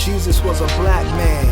Jesus was a black man.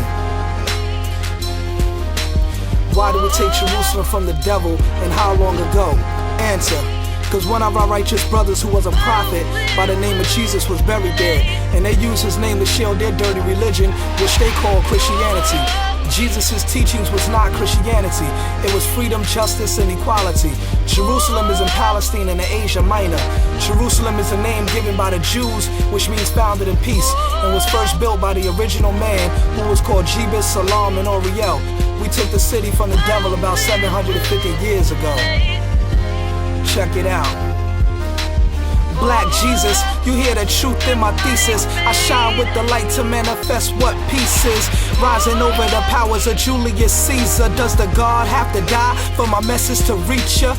Why did we take Jerusalem from the devil, and how long ago? Answer: cause one of our righteous brothers who was a prophet by the name of Jesus was buried there, and they used his name to shield their dirty religion, which they call Christianity. Jesus' teachings was not Christianity, it was freedom, justice, and equality. Jerusalem is in Palestine and the Asia Minor. Jerusalem is a name given by the Jews, which means founded in peace, and was first built by the original man, who was called Jebus, Salam, and Oriel. We took the city from the devil about 750 years ago. Check it out. Black Jesus, you hear the truth in my thesis. I shine with the light to manifest what peace is. Rising over the powers of Julius Caesar. Does the God have to die for my message to reach ya?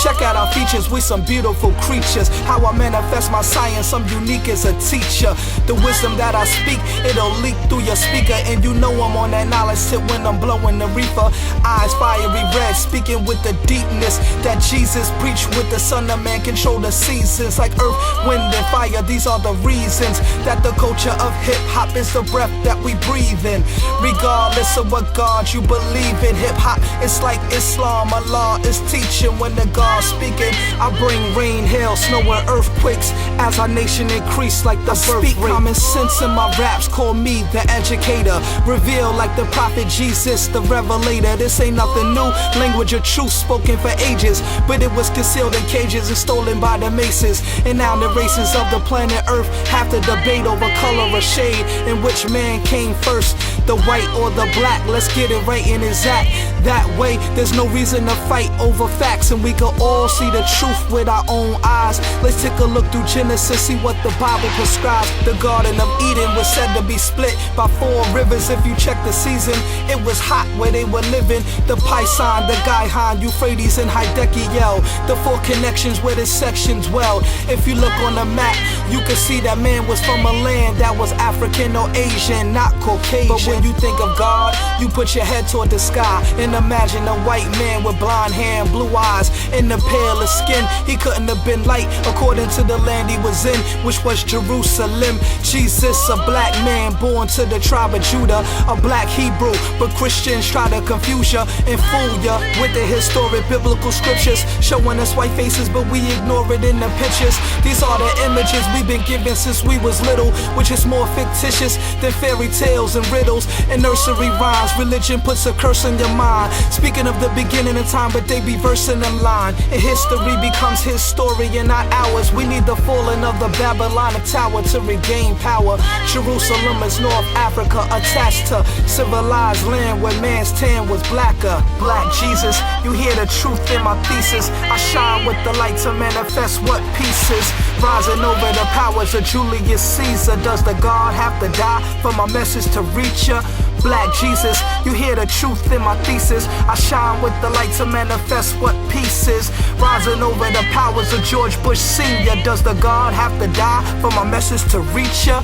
Check out our features, we some beautiful creatures. How I manifest my science, I'm unique as a teacher. The wisdom that I speak, it'll leak through your speaker, and you know I'm on that knowledge tip when I'm blowing the reefer. Eyes fiery red, speaking with the deepness that Jesus preached. With the Son of Man control the seasons like earth, wind, and fire. These are the reasons that the culture of hip-hop is the breath that we breathe in. Regardless of what God you believe in, hip-hop it's like Islam. Allah is teaching. When the God speaking, I bring rain, hail, snow, and earthquakes as our nation increase like the birth rate. Common sense in my raps, call me the educator. Reveal like the prophet Jesus, the revelator. This ain't nothing new, language of truth spoken for ages, but it was concealed in cages and stolen by the maces. And now the races of the planet Earth have to debate over color or shade, in which man came first, the white or the black. Let's get it right and exact. That way, there's no reason to fight over facts, and we can all see the truth with our own eyes. Let's take a look through Genesis, see what the Bible prescribes. The Garden of Eden was said to be split by 4 rivers. If you check the season, it was hot where they were living. The Pison, the Gihon, Euphrates, and Hiddekiel, the 4 connections where the sections dwelled. If you look on the map, you can see that man was from a land that was African or Asian, not Caucasian. But when you think of God, you put your head toward the sky and imagine a white man with blonde hair and blue eyes and the palest skin. He couldn't have been light according to the land he was in, which was Jerusalem. Jesus, a black man born to the tribe of Judah, a black Hebrew, but Christians try to confuse ya and fool ya with the historic biblical scriptures, showing us white faces but we ignore it in the pictures. These are the images we've been given since we was little, which is more fictitious than fairy tales and riddles and nursery rhymes. Religion puts a curse on your mind, speaking of the beginning of time, but they be versing in line, and history becomes his story and not ours. We need the falling of the Babylonic tower to regain power. Jerusalem is North Africa, attached to civilized land where man's tan was blacker. Black Jesus, you hear the truth in my thesis. I shine with the light to manifest what peace is. Rising over the powers of Julius Caesar. Does the God have to die for my message to reach ya? Black Jesus, you hear the truth in my thesis. I shine with the light to manifest what peace is. Rising over the powers of George Bush Sr. Does the God have to die for my message to reach ya?